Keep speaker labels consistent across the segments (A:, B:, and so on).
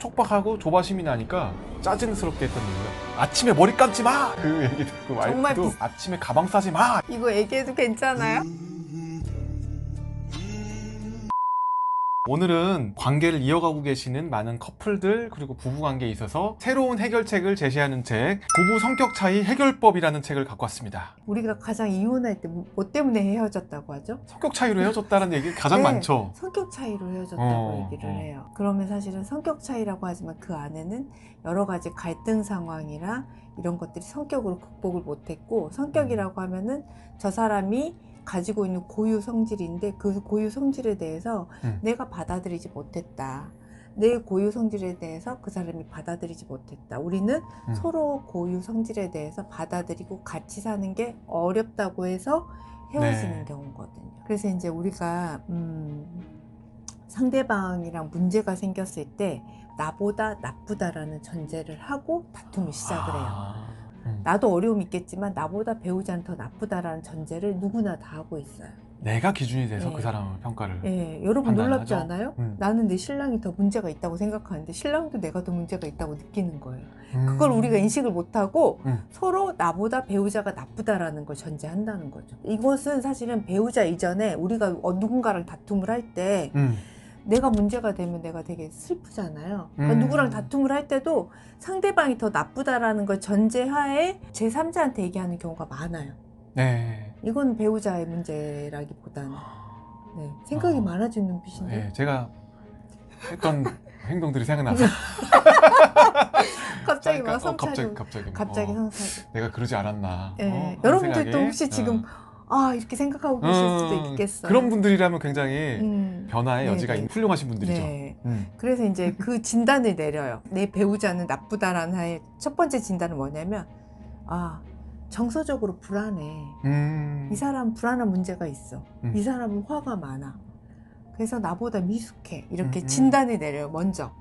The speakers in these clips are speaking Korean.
A: 촉박하고 조바심이 나니까 짜증스럽게 했던 얘기가 아침에 머리 감지 마! 그 얘기 듣고
B: 정말
A: 와이프도 아침에 가방 싸지 마!
B: 이거 얘기해도 괜찮아요?
A: 오늘은 관계를 이어가고 계시는 많은 커플들 그리고 부부관계에 있어서 새로운 해결책을 제시하는 책 부부 성격 차이 해결법이라는 책을 갖고 왔습니다.
B: 우리가 가장 이혼할 때 뭐 때문에 헤어졌다고 하죠?
A: 성격 차이로 헤어졌다는 얘기 가장
B: 네,
A: 많죠.
B: 성격 차이로 헤어졌다고 얘기를 해요. 그러면 사실은 성격 차이라고 하지만 그 안에는 여러 가지 갈등 상황이나 이런 것들이 성격으로 극복을 못했고, 성격이라고 하면은 저 사람이 가지고 있는 고유 성질인데 그 고유 성질에 대해서 내가 받아들이지 못했다. 내 고유 성질에 대해서 그 사람이 받아들이지 못했다. 우리는 서로 고유 성질에 대해서 받아들이고 같이 사는 게 어렵다고 해서 헤어지는 경우거든요. 그래서 이제 우리가 상대방이랑 문제가 생겼을 때 나보다 나쁘다라는 전제를 하고 다툼을 시작을 해요. 나도 어려움이 있겠지만 나보다 배우자는 더 나쁘다라는 전제를 누구나 다 하고 있어요.
A: 내가 기준이 돼서
B: 네.
A: 그 사람을 평가를
B: 여러분 놀랍지
A: 판단하죠?
B: 않아요? 나는 내 신랑이 더 문제가 있다고 생각하는데 신랑도 내가 더 문제가 있다고 느끼는 거예요. 그걸 우리가 인식을 못하고 서로 나보다 배우자가 나쁘다라는 걸 전제한다는 거죠. 이것은 사실은 배우자 이전에 우리가 누군가랑 다툼을 할 때 내가 문제가 되면 내가 되게 슬프잖아요. 그러니까 누구랑 다툼을 할 때도 상대방이 더 나쁘다라는 걸 전제하에 제3자한테 얘기하는 경우가 많아요.
A: 네.
B: 이건 배우자의 문제라기보다는 생각이 많아진 눈빛인데.
A: 네, 제가 했던 행동들이 생각나서
B: 갑자기 막
A: 갑자기
B: 성찰.
A: 내가 그러지 않았나.
B: 여러분들도 혹시 지금 이렇게 생각하고 계실 수도 있겠어요.
A: 그런 분들이라면 굉장히 변화의 여지가
B: 네네.
A: 있는 훌륭하신 분들이죠.
B: 네. 그래서 이제 그 진단을 내려요. 내 배우자는 나쁘다라는 하나의 첫 번째 진단은 뭐냐면 정서적으로 불안해. 이 사람은 불안한 문제가 있어. 이 사람은 화가 많아. 그래서 나보다 미숙해. 이렇게 진단을 내려요, 먼저.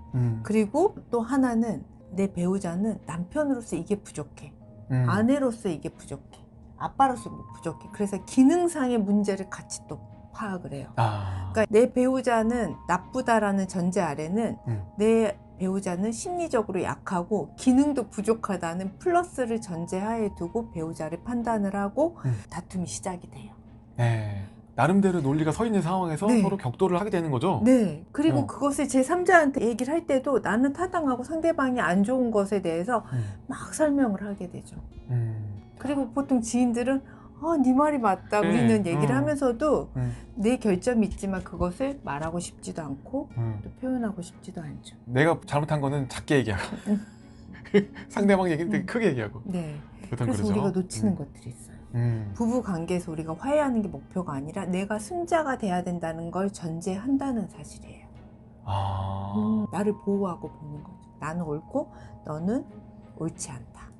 B: 그리고 또 하나는 내 배우자는 남편으로서 이게 부족해. 아내로서 이게 부족해. 아빠로서 부족해. 그래서 기능상의 문제를 같이 또 파악을 해요. 그러니까 내 배우자는 나쁘다라는 전제 아래는 내 배우자는 심리적으로 약하고 기능도 부족하다는 플러스를 전제하에 두고 배우자를 판단을 하고 다툼이 시작이 돼요.
A: 네. 나름대로 논리가 서 있는 상황에서 서로 격돌을 하게 되는 거죠.
B: 네. 그리고 그것을 제3자한테 얘기를 할 때도 나는 타당하고 상대방이 안 좋은 것에 대해서 막 설명을 하게 되죠. 그리고 보통 지인들은 네 말이 맞다. 우리는 얘기를 하면서도 내 결점이 있지만 그것을 말하고 싶지도 않고 또 표현하고 싶지도 않죠.
A: 내가 잘못한 거는 작게 얘기하고 상대방 얘기는 되게 크게 얘기하고.
B: 네. 그래서
A: 그러죠?
B: 우리가 놓치는 것들이 있어요. 부부 관계에서 우리가 화해하는 게 목표가 아니라 내가 승자가 돼야 된다는 걸 전제한다는 사실이에요. 나를 보호하고 보는 거죠. 나는 옳고 너는 옳지 않다.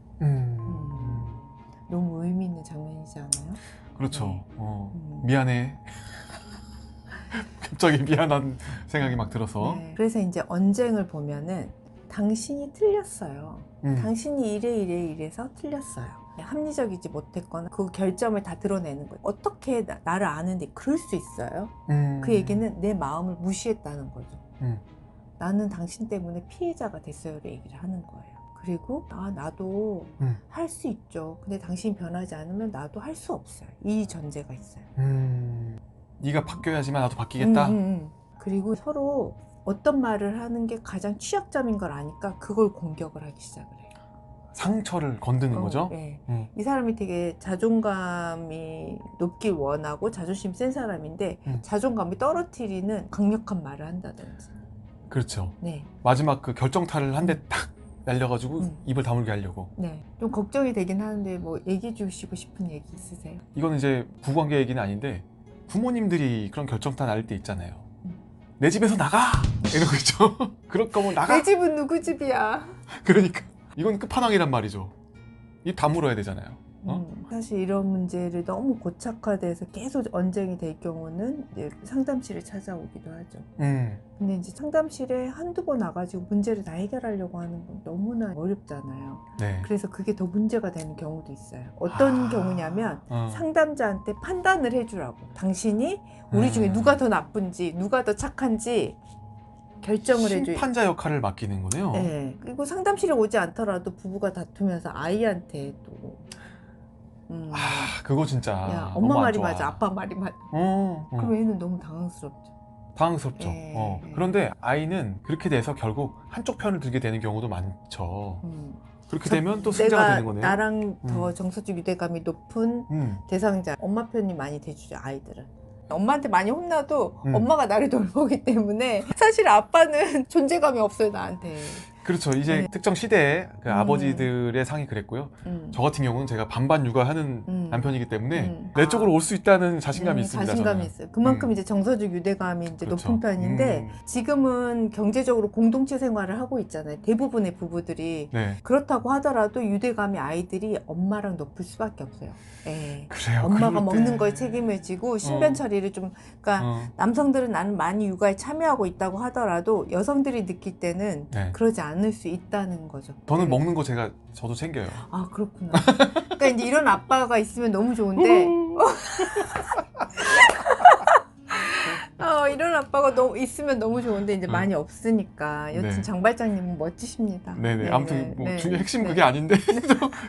B: 너무 의미 있는 장면이지 않아요?
A: 그렇죠. 미안해. 갑자기 미안한 생각이 막 들어서.
B: 그래서 이제 언쟁을 보면은 당신이 틀렸어요. 당신이 이래서 틀렸어요. 합리적이지 못했거나 그 결점을 다 드러내는 거예요. 어떻게 나를 아는데 그럴 수 있어요? 그 얘기는 내 마음을 무시했다는 거죠. 나는 당신 때문에 피해자가 됐어요. 얘기를 하는 거예요. 그리고 나도 할 수 있죠. 근데 당신이 변하지 않으면 나도 할 수 없어요. 이 전제가 있어요.
A: 네가 바뀌어야지만 나도 바뀌겠다.
B: 그리고 서로 어떤 말을 하는 게 가장 취약점인 걸 아니까 그걸 공격을 하기 시작을 해요.
A: 상처를 건드는 거죠?
B: 네. 이 사람이 되게 자존감이 높길 원하고 자존심 센 사람인데 자존감이 떨어뜨리는 강력한 말을 한다든지.
A: 그렇죠.
B: 네.
A: 마지막 그 결정타를 한 대 탁 날려가지고 입을 다물게 하려고.
B: 네. 좀 걱정이 되긴 하는데 뭐 얘기해 주시고 싶은 얘기 있으세요?
A: 이거는 이제 부부관계 얘기는 아닌데 부모님들이 그런 결정타 날 때 있잖아요. 내 집에서 나가! 이런 거 있죠. 그럴 거면 나가!
B: 내 집은 누구 집이야?
A: 그러니까 이건 끝판왕이란 말이죠. 입 다물어야 되잖아요.
B: 사실 이런 문제를 너무 고착화돼서 계속 언쟁이 될 경우는 이제 상담실을 찾아오기도 하죠. 근데 이제 상담실에 한두 번 와가지고 문제를 다 해결하려고 하는 건 너무나 어렵잖아요.
A: 네.
B: 그래서 그게 더 문제가 되는 경우도 있어요. 어떤 경우냐면 상담자한테 판단을 해주라고. 당신이 우리 중에 누가 더 나쁜지 누가 더 착한지 결정을 해줘요.
A: 심판자 역할을 맡기는 거네요.
B: 네. 그리고 상담실에 오지 않더라도 부부가 다투면서 아이한테 또
A: 그거 진짜
B: 야,
A: 너무
B: 엄마
A: 안
B: 말이
A: 좋아.
B: 맞아, 아빠 말이 맞아. 그럼 애는 너무 당황스럽죠.
A: 당황스럽죠.
B: 예.
A: 그런데 아이는 그렇게 돼서 결국 한쪽 편을 들게 되는 경우도 많죠. 그렇게 되면 또 승자가
B: 내가
A: 되는 거네요.
B: 나랑 더 정서적 유대감이 높은 대상자, 엄마 편이 많이 돼주죠, 아이들은. 엄마한테 많이 혼나도 엄마가 나를 돌보기 때문에 사실 아빠는 존재감이 없어요, 나한테.
A: 그렇죠. 이제
B: 네.
A: 특정 시대에 그 아버지들의 상이 그랬고요. 저 같은 경우는 제가 반반 육아하는 남편이기 때문에 내 쪽으로 올 수 있다는 자신감이 있습니다.
B: 자신감이
A: 저는.
B: 있어요. 그만큼 이제 정서적 유대감이 이제
A: 그렇죠.
B: 높은 편인데 지금은 경제적으로 공동체 생활을 하고 있잖아요. 대부분의 부부들이.
A: 네.
B: 그렇다고 하더라도 유대감이 아이들이 엄마랑 높을 수밖에 없어요. 예.
A: 그래요.
B: 엄마가
A: 그럴
B: 먹는
A: 때.
B: 거에 책임을 지고 신변 처리를 좀, 그러니까 남성들은 나는 많이 육아에 참여하고 있다고 하더라도 여성들이 느낄 때는
A: 네.
B: 그러지 않을 수 있다는 거죠.
A: 저는
B: 네.
A: 먹는 거 저도 챙겨요.
B: 아, 그렇구나. 그러니까 이제 이런 아빠가 있으면 너무 좋은데 이런 아빠가 있으면 너무 좋은데 이제 많이 없으니까. 여튼
A: 네.
B: 장발장님은 멋지십니다.
A: 네네. 아무튼 뭐
B: 네.
A: 중요 핵심
B: 네.
A: 그게 아닌데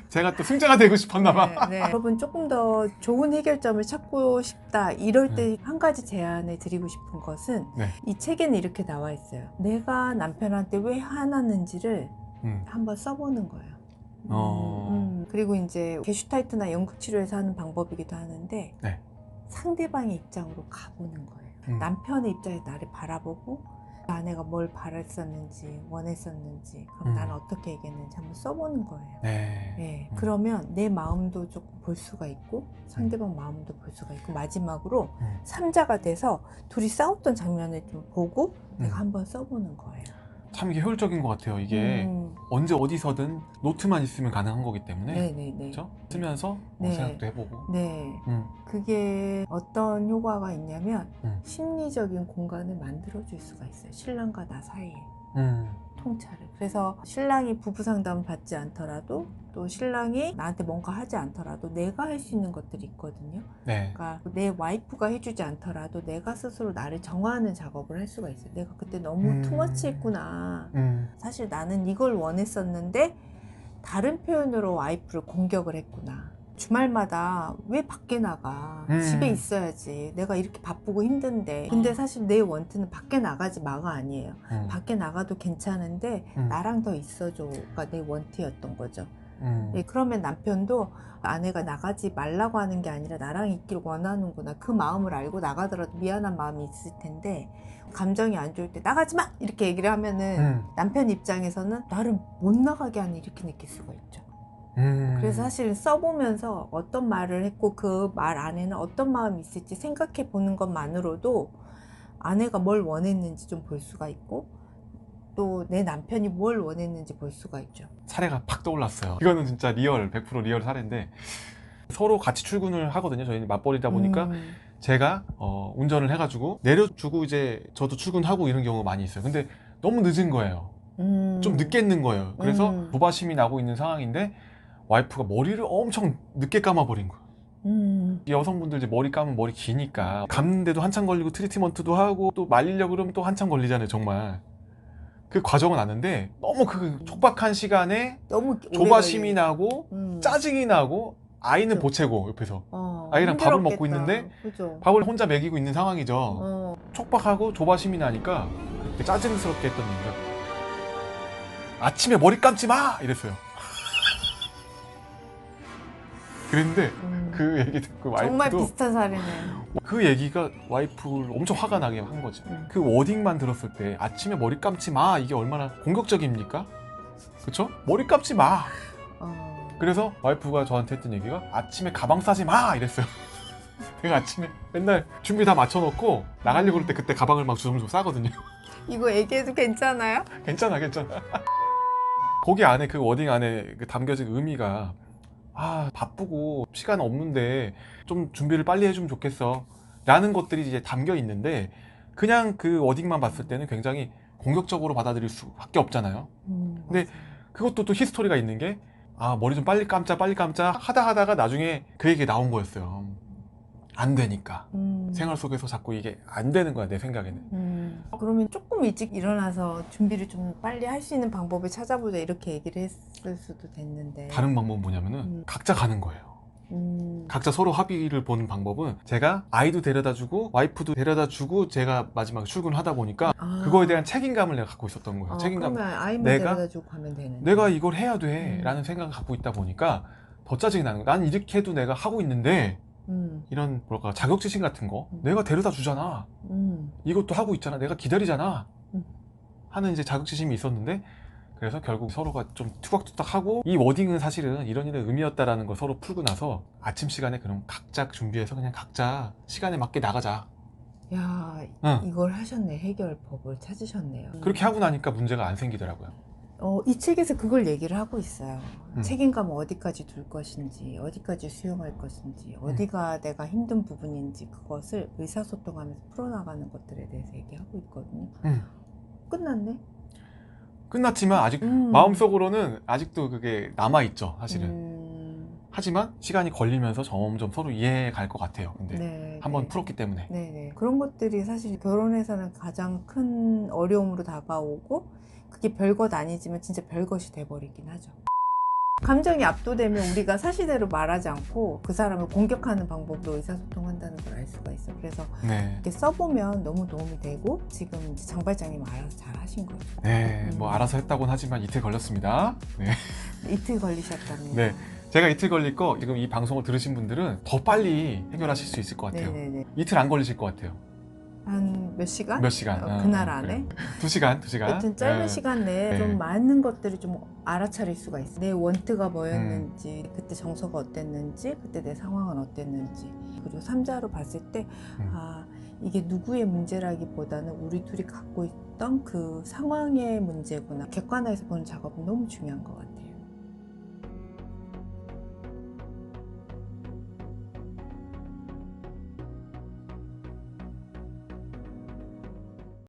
A: 제가 또 승자가 되고 싶었나 봐.
B: 네. 여러분 조금 더 좋은 해결점을 찾고 싶다 이럴 때 한 가지 제안을 드리고 싶은 것은
A: 네.
B: 이 책에는 이렇게 나와 있어요. 내가 남편한테 왜 화났는지를 한번 써보는 거예요. 그리고 이제 게슈탈트나 연극치료에서 하는 방법이기도 하는데
A: 네.
B: 상대방의 입장으로 가보는 거예요. 남편의 입장에 나를 바라보고 아내가 뭘 바랬었는지 원했었는지 그럼 나는 어떻게 얘기했는지 한번 써보는 거예요.
A: 네.
B: 네. 그러면 내 마음도 조금 볼 수가 있고 상대방 마음도 볼 수가 있고 마지막으로 3자가 돼서 둘이 싸웠던 장면을 좀 보고 내가 한번 써보는 거예요.
A: 참 이게 효율적인 것 같아요. 이게 언제 어디서든 노트만 있으면 가능한 거기 때문에
B: 네네네.
A: 그렇죠? 쓰면서
B: 네.
A: 생각도 해보고
B: 네. 그게 어떤 효과가 있냐면 심리적인 공간을 만들어줄 수가 있어요. 신랑과 나 사이에. 통찰을. 그래서 신랑이 부부 상담을 받지 않더라도 또 신랑이 나한테 뭔가 하지 않더라도 내가 할 수 있는 것들이 있거든요.
A: 네.
B: 그러니까 내 와이프가 해주지 않더라도 내가 스스로 나를 정화하는 작업을 할 수가 있어요. 내가 그때 너무 투머치했구나. 사실 나는 이걸 원했었는데 다른 표현으로 와이프를 공격을 했구나. 주말마다 왜 밖에 나가? 집에 있어야지. 내가 이렇게 바쁘고 힘든데. 근데 사실 내 원트는 밖에 나가지 마가 아니에요. 밖에 나가도 괜찮은데 나랑 더 있어줘가 내 원트였던 거죠. 네, 그러면 남편도 아내가 나가지 말라고 하는 게 아니라 나랑 있길 원하는구나. 그 마음을 알고 나가더라도 미안한 마음이 있을 텐데 감정이 안 좋을 때 나가지 마! 이렇게 얘기를 하면은 남편 입장에서는 나를 못 나가게 하는 이렇게 느낄 수가 있죠. 그래서 사실 써보면서 어떤 말을 했고 그 말 안에는 어떤 마음이 있을지 생각해 보는 것만으로도 아내가 뭘 원했는지 좀 볼 수가 있고 또 내 남편이 뭘 원했는지 볼 수가 있죠.
A: 사례가 팍 떠올랐어요. 이거는 진짜 리얼 100% 리얼 사례인데 서로 같이 출근을 하거든요. 저희는 맞벌이다 보니까 제가 운전을 해가지고 내려주고 이제 저도 출근하고 이런 경우가 많이 있어요. 근데 너무 늦은 거예요. 좀 늦겠는 거예요. 그래서 조바심이 나고 있는 상황인데 와이프가 머리를 엄청 늦게 감아버린 거예요. 여성분들 이제 머리 감으면 머리 기니까 감는데도 한참 걸리고 트리트먼트도 하고 또 말리려고 그러면 또 한참 걸리잖아요. 정말 그 과정은 아는데 너무 그 촉박한 시간에
B: 너무
A: 조바심이 나고 짜증이 나고 아이는
B: 그죠.
A: 보채고 옆에서 아이랑 밥을 먹고 있는데
B: 그죠.
A: 밥을 혼자 먹이고 있는 상황이죠. 촉박하고 조바심이 나니까 그때 짜증스럽게 했던 얘기가 아침에 머리 감지 마! 이랬어요. 그랬는데 그 얘기 듣고
B: 정말
A: 와이프도
B: 비슷한 사례네요.
A: 그 얘기가 와이프를 엄청 화가 나게 한 거죠. 그 워딩만 들었을 때 아침에 머리 감지 마 이게 얼마나 공격적입니까? 그쵸? 머리 감지 마. 그래서 와이프가 저한테 했던 얘기가 아침에 가방 싸지 마 이랬어요. 내가 아침에 맨날 준비 다 맞춰놓고 나가려고 그럴 때 그때 가방을 막 주섬주섬 싸거든요.
B: 이거 얘기해도 괜찮아요?
A: 괜찮아. 거기 안에 그 워딩 안에 그 담겨진 의미가 바쁘고 시간 없는데 좀 준비를 빨리 해주면 좋겠어 라는 것들이 이제 담겨 있는데 그냥 그 워딩만 봤을 때는 굉장히 공격적으로 받아들일 수밖에 없잖아요. 근데
B: 맞아요.
A: 그것도 또 히스토리가 있는 게 머리 좀 빨리 감자 하다가 나중에 그 얘기가 나온 거였어요. 안 되니까 생활 속에서 자꾸 이게 안 되는 거야 내 생각에는.
B: 그러면 조금 일찍 일어나서 준비를 좀 빨리 할 수 있는 방법을 찾아보자 이렇게 얘기를 했을 수도 됐는데.
A: 다른 방법은 뭐냐면은 각자 가는 거예요. 각자 서로 합의를 보는 방법은 제가 아이도 데려다주고 와이프도 데려다주고 제가 마지막에 출근하다 보니까 그거에 대한 책임감을 내가 갖고 있었던 거예요. 책임감.
B: 그러면 아이만
A: 내가-
B: 데려다주고 가면 되는데.
A: 내가 이걸 해야 돼 라는 생각을 갖고 있다 보니까 더 짜증이 나는 거야. 난 이렇게 해도 내가 하고 있는데 이런 뭐랄까 자격지심 같은 거 내가 데려다 주잖아. 이것도 하고 있잖아. 내가 기다리잖아. 하는 이제 자격지심이 있었는데 그래서 결국 서로가 좀 투닥투닥하고 이 워딩은 사실은 이런 의미였다라는 걸 서로 풀고 나서 아침 시간에 그럼 각자 준비해서 그냥 각자 시간에 맞게 나가자.
B: 야,
A: 응.
B: 이걸 하셨네. 해결법을 찾으셨네요.
A: 그렇게 하고 나니까 문제가 안 생기더라고요.
B: 이 책에서 그걸 얘기를 하고 있어요.
A: 음.
B: 책임감을 어디까지 둘 것인지, 어디까지 수용할 것인지, 어디가 내가 힘든 부분인지 그것을 의사소통하면서 풀어나가는 것들에 대해서 얘기하고 있거든요. 끝났네?
A: 끝났지만 아직 마음속으로는 아직도 그게 남아있죠, 사실은. 하지만 시간이 걸리면서 점점 서로 이해해 갈 것 같아요. 근데
B: 네,
A: 한번
B: 네.
A: 풀었기 때문에.
B: 네네. 그런 것들이 사실 결혼에서는 가장 큰 어려움으로 다가오고 그게 별것 아니지만 진짜 별것이 돼버리긴 하죠. 감정이 압도되면 우리가 사실대로 말하지 않고 그 사람을 공격하는 방법으로 의사소통한다는 걸 알 수가 있어. 그래서
A: 네.
B: 이렇게 써보면 너무 도움이 되고 지금 이제 장 발장님 알아서 잘 하신 거죠.
A: 네, 뭐 알아서 했다고는 하지만 이틀 걸렸습니다. 네.
B: 이틀 걸리셨다면.
A: 네. 제가 이틀 걸릴 거 지금 이 방송을 들으신 분들은 더 빨리 해결하실 수 있을 것 같아요.
B: 네네네.
A: 이틀 안 걸리실 것 같아요.
B: 한 몇 시간?
A: 몇 시간?
B: 그날 안에?
A: 2시간? 2시간?
B: 하여튼 짧은 시간 내에
A: 네.
B: 좀 많은 것들을 좀 알아차릴 수가 있어. 내 원트가 뭐였는지, 그때 정서가 어땠는지, 그때 내 상황은 어땠는지. 그리고 삼자로 봤을 때, 이게 누구의 문제라기보다는 우리 둘이 갖고 있던 그 상황의 문제구나. 객관화해서 보는 작업은 너무 중요한 것 같아요.